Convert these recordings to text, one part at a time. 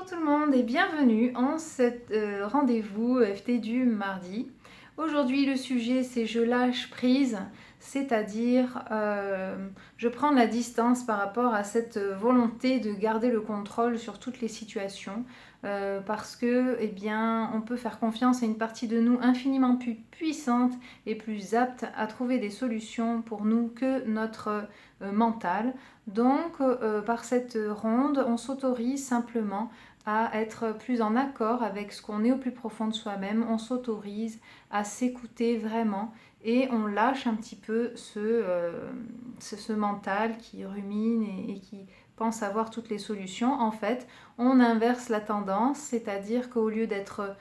Bonjour tout le monde et bienvenue en cet rendez-vous EFT du mardi. Aujourd'hui le sujet c'est je lâche prise, c'est-à-dire je prends de la distance par rapport à cette volonté de garder le contrôle sur toutes les situations parce que eh bien, on peut faire confiance à une partie de nous infiniment plus puissante et plus apte à trouver des solutions pour nous que notre mental. Donc par cette ronde, on s'autorise simplement à être plus en accord avec ce qu'on est au plus profond de soi-même, on s'autorise à s'écouter vraiment et on lâche un petit peu ce mental qui rumine et qui pense avoir toutes les solutions. En fait, on inverse la tendance, c'est-à-dire qu'au lieu d'être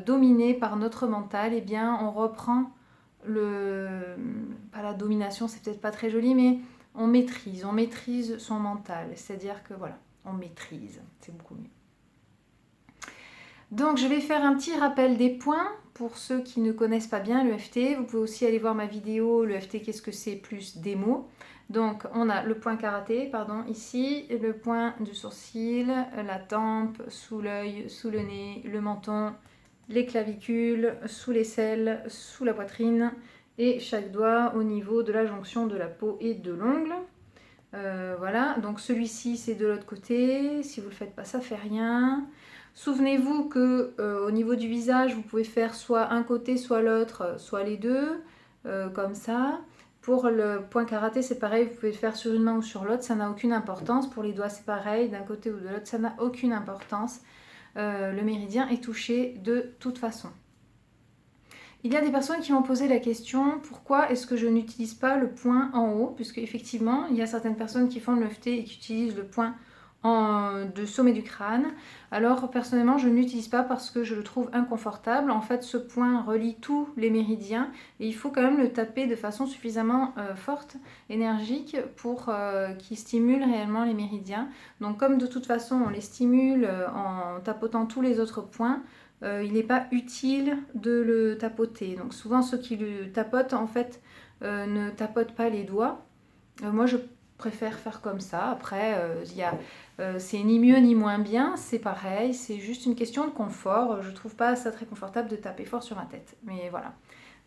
dominé par notre mental, eh bien, on reprend pas la domination, c'est peut-être pas très joli, mais on maîtrise son mental, c'est-à-dire que voilà, on maîtrise, c'est beaucoup mieux. Donc je vais faire un petit rappel des points pour ceux qui ne connaissent pas bien l'EFT. Vous pouvez aussi aller voir ma vidéo l'EFT qu'est-ce que c'est plus démo. Donc on a le point karaté, pardon, ici, le point du sourcil, la tempe, sous l'œil, sous le nez, le menton, les clavicules, sous l'aisselle, sous la poitrine et chaque doigt au niveau de la jonction de la peau et de l'ongle. Voilà, donc celui-ci c'est de l'autre côté, si vous ne le faites pas ça fait rien. Souvenez-vous que au niveau du visage vous pouvez faire soit un côté soit l'autre, soit les deux, comme ça. Pour le point karaté c'est pareil, vous pouvez le faire sur une main ou sur l'autre, ça n'a aucune importance. Pour les doigts c'est pareil, d'un côté ou de l'autre, ça n'a aucune importance. Le méridien est touché de toute façon. Il y a des personnes qui m'ont posé la question pourquoi est-ce que je n'utilise pas le point en haut, puisque effectivement il y a certaines personnes qui font le EFT et qui utilisent le point de sommet du crâne. Alors personnellement je ne l'utilise pas parce que je le trouve inconfortable. En fait ce point relie tous les méridiens et il faut quand même le taper de façon suffisamment forte, énergique pour qu'il stimule réellement les méridiens. Donc comme de toute façon on les stimule en tapotant tous les autres points, il n'est pas utile de le tapoter. Donc souvent ceux qui le tapotent en fait ne tapotent pas les doigts. Moi je préfère faire comme ça. Après c'est ni mieux ni moins bien, c'est pareil, c'est juste une question de confort. Je trouve pas ça très confortable de taper fort sur ma tête. Mais voilà.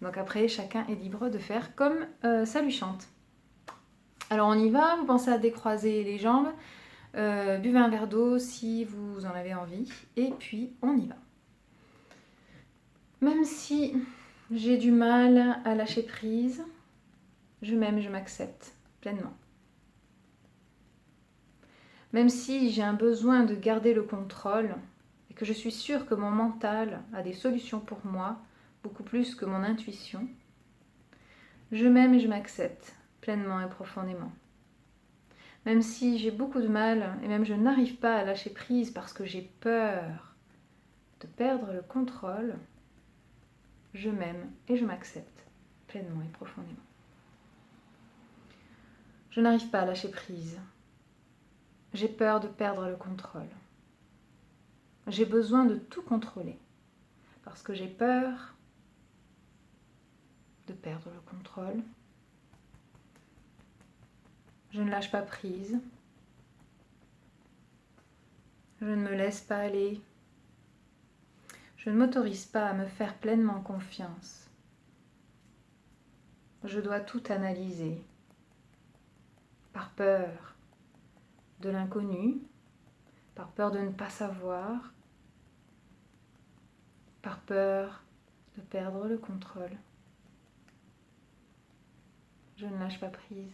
Donc après chacun est libre de faire comme ça lui chante. Alors on y va, vous pensez à décroiser les jambes, buvez un verre d'eau si vous en avez envie, et puis on y va. Même si j'ai du mal à lâcher prise, je m'aime et je m'accepte pleinement. Même si j'ai un besoin de garder le contrôle et que je suis sûre que mon mental a des solutions pour moi, beaucoup plus que mon intuition, je m'aime et je m'accepte pleinement et profondément. Même si j'ai beaucoup de mal et même je n'arrive pas à lâcher prise parce que j'ai peur de perdre le contrôle, je m'aime et je m'accepte pleinement et profondément. Je n'arrive pas à lâcher prise. J'ai peur de perdre le contrôle. J'ai besoin de tout contrôler parce que j'ai peur de perdre le contrôle. Je ne lâche pas prise. Je ne me laisse pas aller. Je ne m'autorise pas à me faire pleinement confiance. Je dois tout analyser par peur de l'inconnu, par peur de ne pas savoir, par peur de perdre le contrôle. Je ne lâche pas prise.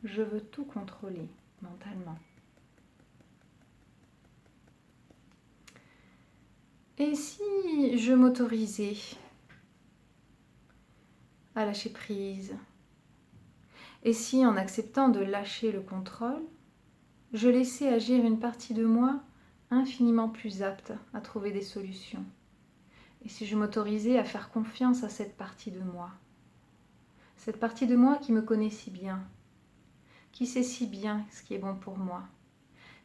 Je veux tout contrôler mentalement. Et si je m'autorisais à lâcher prise? Et si en acceptant de lâcher le contrôle, je laissais agir une partie de moi infiniment plus apte à trouver des solutions? Et si je m'autorisais à faire confiance à cette partie de moi? Cette partie de moi qui me connaît si bien, qui sait si bien ce qui est bon pour moi.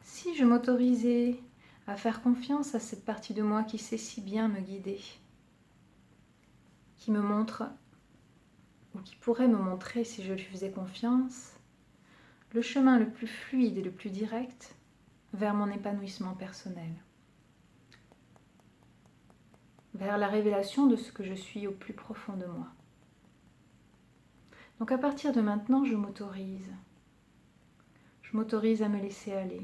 Si je m'autorisais à faire confiance à cette partie de moi qui sait si bien me guider, qui me montre, ou qui pourrait me montrer si je lui faisais confiance, le chemin le plus fluide et le plus direct vers mon épanouissement personnel, vers la révélation de ce que je suis au plus profond de moi. Donc à partir de maintenant, je m'autorise. Je m'autorise à me laisser aller.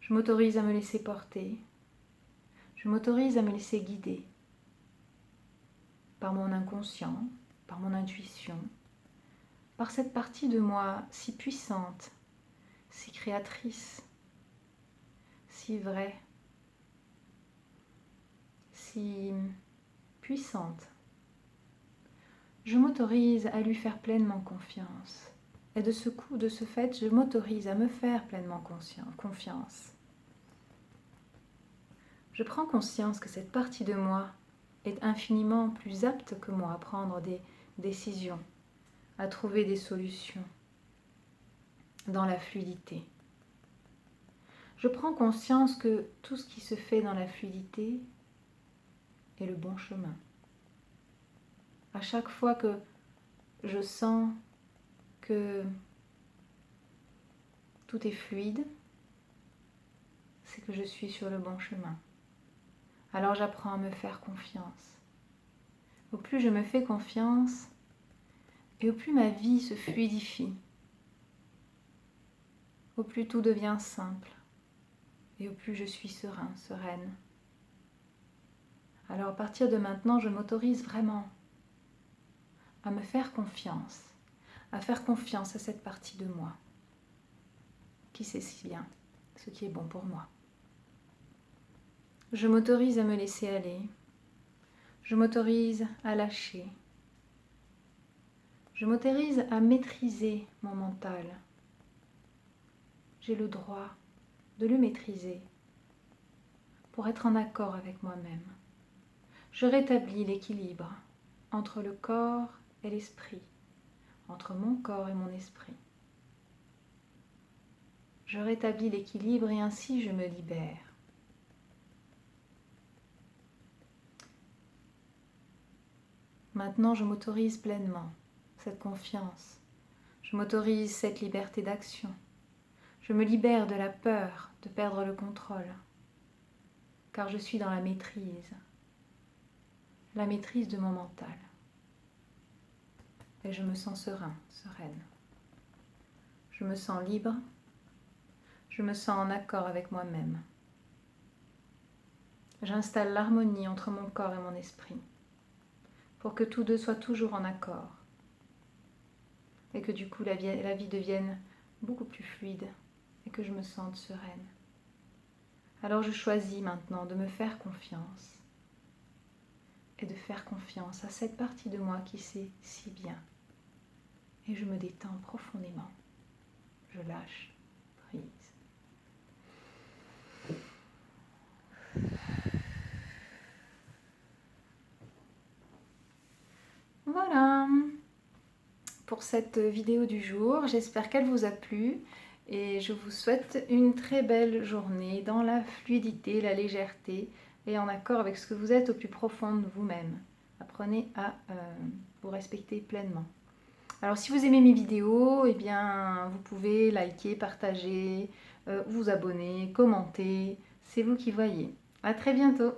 Je m'autorise à me laisser porter. Je m'autorise à me laisser guider par mon inconscient, par mon intuition, par cette partie de moi si puissante, si créatrice, si vraie, si puissante. Je m'autorise à lui faire pleinement confiance. Et de ce coup, de ce fait, je m'autorise à me faire pleinement confiance. Je prends conscience que cette partie de moi est infiniment plus apte que moi à prendre des décisions, à trouver des solutions dans la fluidité. Je prends conscience que tout ce qui se fait dans la fluidité est le bon chemin. À chaque fois que je sens que tout est fluide, c'est que je suis sur le bon chemin. Alors j'apprends à me faire confiance. Au plus je me fais confiance, et au plus ma vie se fluidifie, au plus tout devient simple, et au plus je suis serein, sereine. Alors à partir de maintenant, je m'autorise vraiment à me faire confiance, à faire confiance à cette partie de moi qui sait si bien ce qui est bon pour moi. Je m'autorise à me laisser aller, je m'autorise à lâcher, je m'autorise à maîtriser mon mental. J'ai le droit de le maîtriser pour être en accord avec moi-même. Je rétablis l'équilibre entre le corps et l'esprit, entre mon corps et mon esprit. Je rétablis l'équilibre et ainsi je me libère. Maintenant, je m'autorise pleinement cette confiance. Je m'autorise cette liberté d'action. Je me libère de la peur de perdre le contrôle, car je suis dans la maîtrise de mon mental. Et je me sens serein, sereine. Je me sens libre, je me sens en accord avec moi-même. J'installe l'harmonie entre mon corps et mon esprit, pour que tous deux soient toujours en accord, et que du coup la vie devienne beaucoup plus fluide, et que je me sente sereine. Alors je choisis maintenant de me faire confiance, et de faire confiance à cette partie de moi qui sait si bien. Et je me détends profondément. Je lâche prise. Voilà pour cette vidéo du jour. J'espère qu'elle vous a plu et je vous souhaite une très belle journée dans la fluidité, la légèreté et en accord avec ce que vous êtes au plus profond de vous-même. Apprenez à vous respecter pleinement. Alors si vous aimez mes vidéos, eh bien, vous pouvez liker, partager, vous abonner, commenter. C'est vous qui voyez. À très bientôt.